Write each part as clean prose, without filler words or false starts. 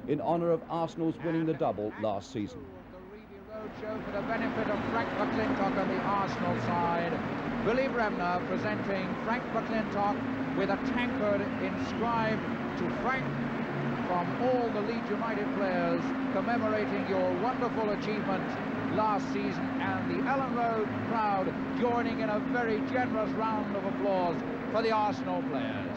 in honour of Arsenal's winning the double last season. The Reedy Roadshow for the benefit of Frank McClintock on the Arsenal side. Billy Bremner presenting Frank McClintock with a tankard inscribed to Frank from all the Leeds United players, commemorating your wonderful achievement last season, and the Ellen Road crowd joining in a very generous round of applause for the Arsenal players.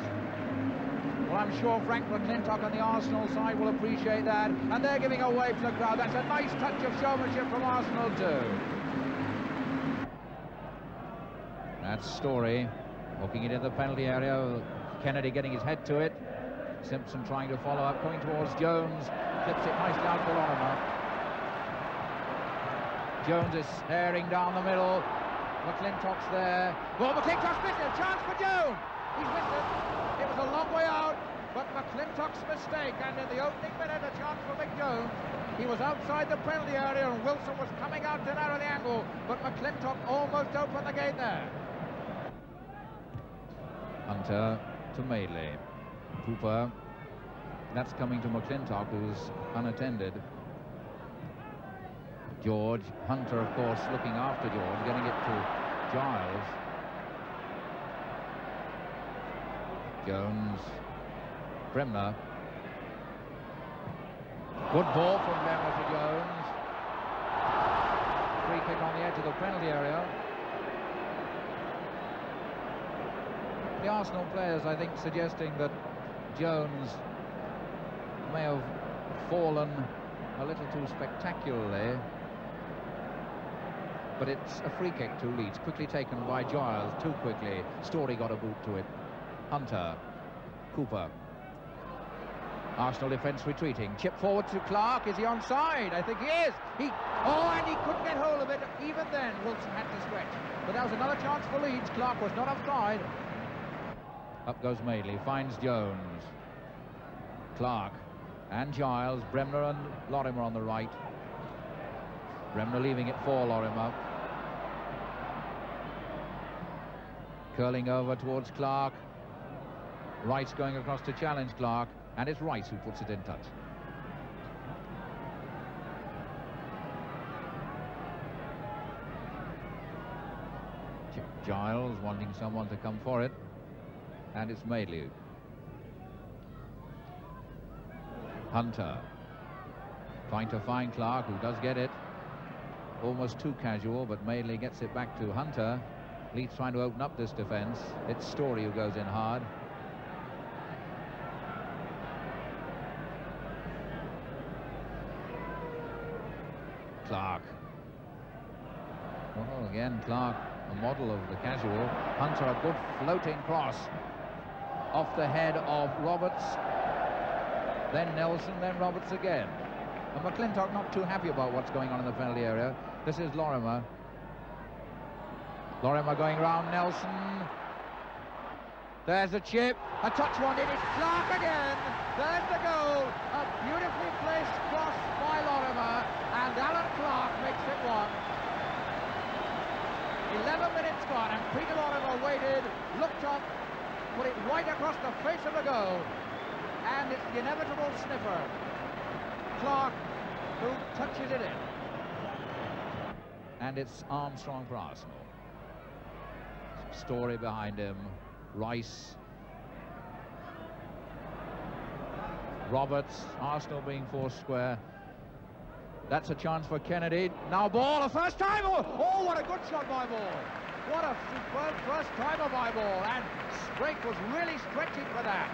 Well, I'm sure Frank McClintock on the Arsenal side will appreciate that, and they're giving a wave to the crowd. That's a nice touch of showmanship from Arsenal too. That's Story hooking it in the penalty area. Kennedy getting his head to it. Simpson trying to follow up, coming towards Jones, flips it nicely out for Lorimer. Jones is staring down the middle. McClintock's there. Well, McClintock's missed it. Chance for Jones. He's missed it. It was a long way out, but McClintock's mistake, and in the opening minute, a chance for Mick Jones. He was outside the penalty area, and Wilson was coming out to narrow the angle, but McClintock almost opened the gate there. Hunter to Madeley. Cooper. That's coming to McClintock, who's unattended. George. Hunter, of course, looking after George, getting it to Giles. Jones. Bremner. Good ball from Bremner to Jones. Free kick on the edge of the penalty area. The Arsenal players, I think, suggesting that Jones may have fallen a little too spectacularly, but it's a free kick to Leeds, quickly taken by Giles, too quickly. Story got a boot to it. Hunter. Cooper. Arsenal defence retreating. Chip forward to Clark. Is he onside? I think he is. And he couldn't get hold of it. Even then, Wilson had to stretch. But that was another chance for Leeds. Clark was not offside. Up goes Madeley, finds Jones. Clark and Giles, Bremner and Lorimer on the right. Bremner leaving it for Lorimer. Curling over towards Clark. Rice going across to challenge Clark, and it's Rice who puts it in touch. Giles wanting someone to come for it, and it's Madeley. Hunter trying to find Clark, who does get it. Almost too casual, but Madeley gets it back to Hunter. Leeds trying to open up this defence. It's Story who goes in hard. Clark. Well, again, Clark, a model of the casual. Hunter, a good floating cross off the head of Roberts. Then Nelson, then Roberts again. And McClintock not too happy about what's going on in the penalty area. This is Lorimer. Lorimer going round Nelson. There's a chip. A touch wanted. It's Clark again. There's the goal. A beautifully placed cross by Lorimer. And Alan Clark makes it one. 11 minutes gone, and Peter Lorimer waited, looked up, put it right across the face of the goal. And it's the inevitable sniffer. Clark, who touches it in. And it's Armstrong for Arsenal. Story behind him. Rice. Roberts. Arsenal being forced square. That's a chance for Kennedy. Now Ball, a first time. Oh, what a good shot by Ball. What a superb first timer by Ball. And Sprake was really stretching for that.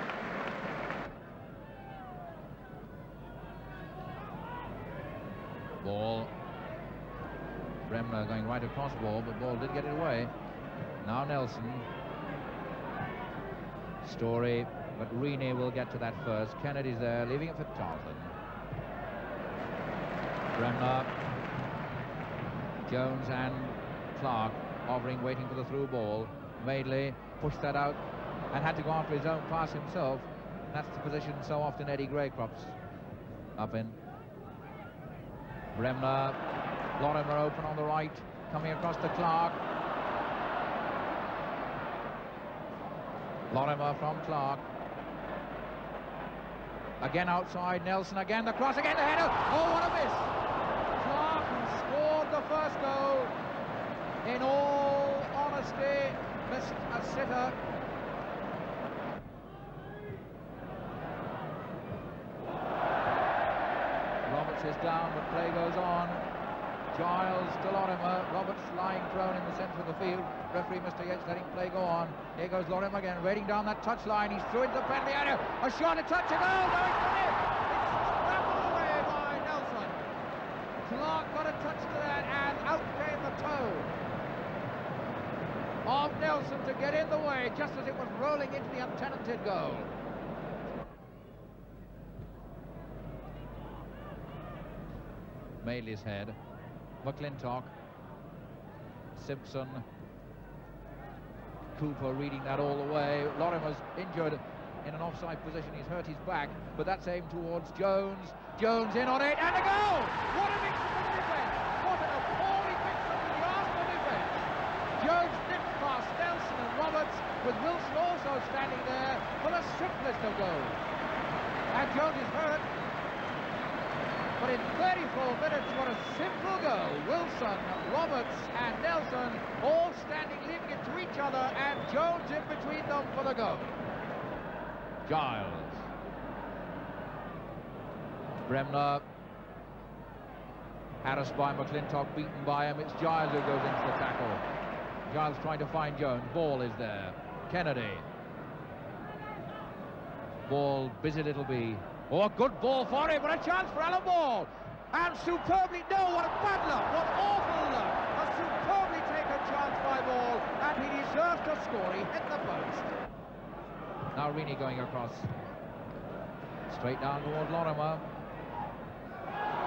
Ball. Bremner going right across Ball, but Ball did get it away. Now Nelson. Story, but Reaney will get to that first. Kennedy's there, leaving it for Charlton. Bremner. Jones and Clark hovering, waiting for the through ball. Madeley pushed that out and had to go after his own pass himself. That's the position so often Eddie Greycroft's up in. Bremner. Lorimer open on the right, coming across to Clark. Lorimer from Clark. Again outside, Nelson again, the cross again, the header. Oh, what a miss! Clark scored the first goal. In all honesty, missed a sitter. Roberts is down, but play goes on. Giles to Lorimer. Roberts lying prone in the centre of the field. Referee Mr. Yates letting play go on. Here goes Lorimer again, raiding down that touchline. He's through into the penalty area. A shot, a touch, a goal. No, it's in. It's scrambled away by Nelson. Clark got a touch to that, and out came the toe of Nelson to get in the way just as it was rolling into the untenanted goal. Madeley's head. McClintock, Simpson, Cooper reading that all the way. Lorimer's injured in an offside position. He's hurt his back, but that's aimed towards Jones. Jones in on it, and a goal! What a mix from the defence! What an appalling mix from the Arsenal defence! Jones nipped past Nelson and Roberts, with Wilson also standing there for the simplest of goals. And Jones is hurt. But in 34 minutes, what a simple goal. Wilson, Roberts and Nelson all standing, leaving it to each other, and Jones in between them for the goal. Giles. Bremner. Harassed by McClintock, beaten by him. It's Giles who goes into the tackle. Giles trying to find Jones. Ball is there. Kennedy. Ball, busy little bee. Oh, a good ball for him, but a chance for Alan Ball. And superbly, no, what a bad luck, what awful luck. A superbly taken chance by Ball, and he deserves to score. He hit the post. Now Reaney going across. Straight down towards Lorimer.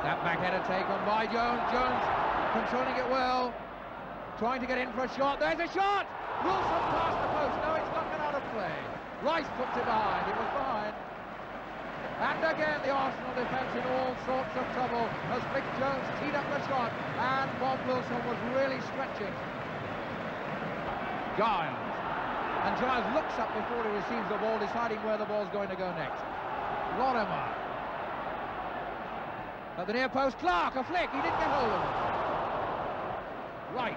That back header taken by Jones. Jones controlling it well. Trying to get in for a shot. There's a shot! Wilson past the post. No, it's not gone out of play. Rice puts it behind. It was behind. And again, the Arsenal defence in all sorts of trouble as Mick Jones teed up the shot, and Bob Wilson was really stretching. Giles. And Giles looks up before he receives the ball, deciding where the ball's going to go next. Lorimer. At the near post, Clark, a flick, he didn't get hold of it. Rice.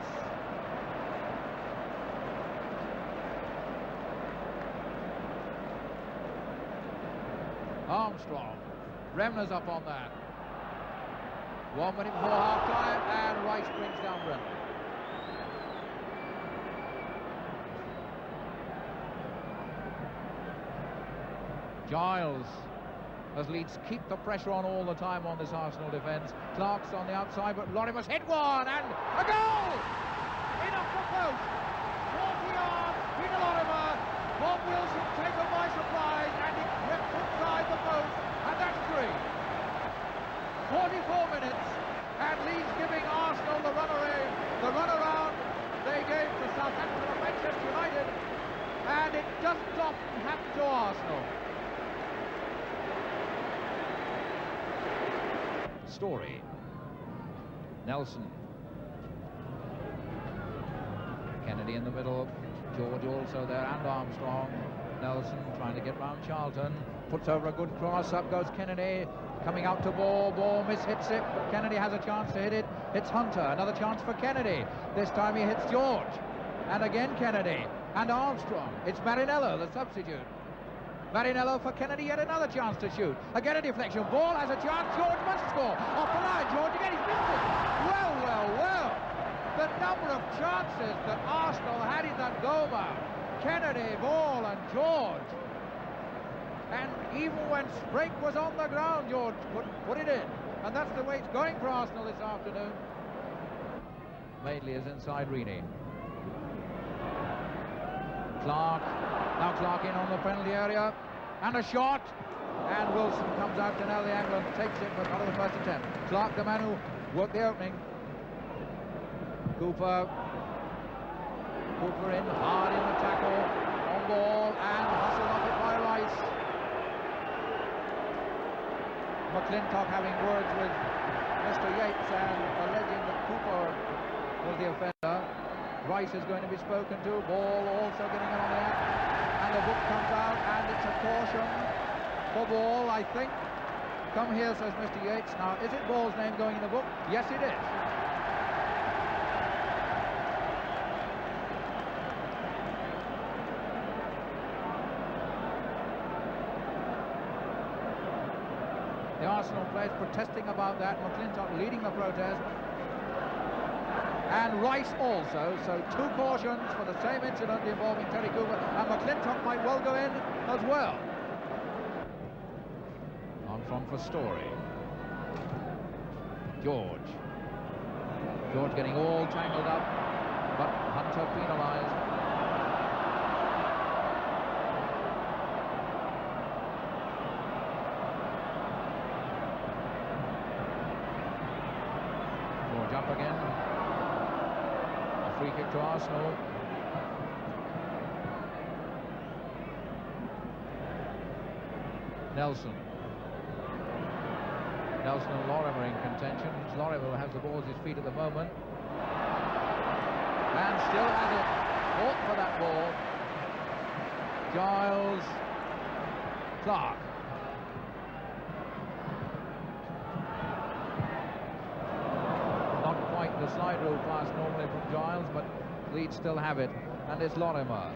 Armstrong. Bremner's up on that. 1 minute before half-time, and Rice brings down Bremner. Giles, as Leeds keep the pressure on all the time on this Arsenal defence. Clark's on the outside, but Lorimer's hit one, and a goal! In off the post. 40 yards, Peter Lorimer. Bob Wilson taken by surprise, and he crept inside the post, and that's 3. 44 minutes, and Leeds giving Arsenal the runaround they gave to Southampton and Manchester United, and it doesn't often happen to Arsenal. Story. Nelson. Kennedy in the middle. George also there, and Armstrong. Nelson trying to get round Charlton. Puts over a good cross. Up goes Kennedy. Coming out to Ball. Ball mishits it, but Kennedy has a chance to hit it. It's Hunter. Another chance for Kennedy. This time he hits George. And again Kennedy. And Armstrong. It's Marinello, the substitute. Marinello for Kennedy, yet another chance to shoot. Again a deflection. Ball has a chance. George must score. Off the line. George again. He's missed it. Well, well, well. The number of chances that Arsenal had in that goal bout. Kennedy, Ball and George. And even when Sprake was on the ground, George couldn't put it in. And that's the way it's going for Arsenal this afternoon. Madeley is inside Reaney. Clark. Now Clark in on the penalty area. And a shot. And Wilson comes out to nail the angle and takes it, but not of the first attempt. Clark, the man who worked the opening. Cooper in, hard in the tackle, on ball, and hustled off it by Rice. McClintock having words with Mr. Yates and alleging that Cooper was the offender. Rice is going to be spoken to. Ball also getting it on the act, and the book comes out, and it's a caution. for ball, I think. Come here, says Mr. Yates. Now, is it Ball's name going in the book? Yes, it is. The Arsenal players protesting about that. McClintock leading the protest. And Rice also, so 2 cautions for the same incident involving Terry Cooper, and McClintock might well go in as well. On front for Story. George getting all tangled up, but Hunter penalised. George up again. Free kick to Arsenal. Nelson and Lorimer in contention. Lorimer has the ball at his feet at the moment. And still has it. Fought for that ball. Giles. Clark. Not quite the slide rule pass normally from Giles, but Leeds still have it. And it's Lorimer.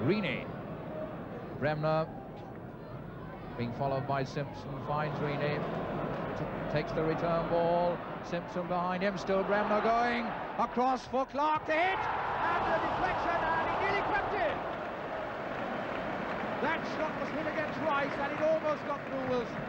Rini. Bremner being followed by Simpson, finds Rini, takes the return ball, Simpson behind him, still Bremner going across for Clark to hit, and the deflection, and he nearly crept in. That shot was hit against Rice, and it almost got through Wilson.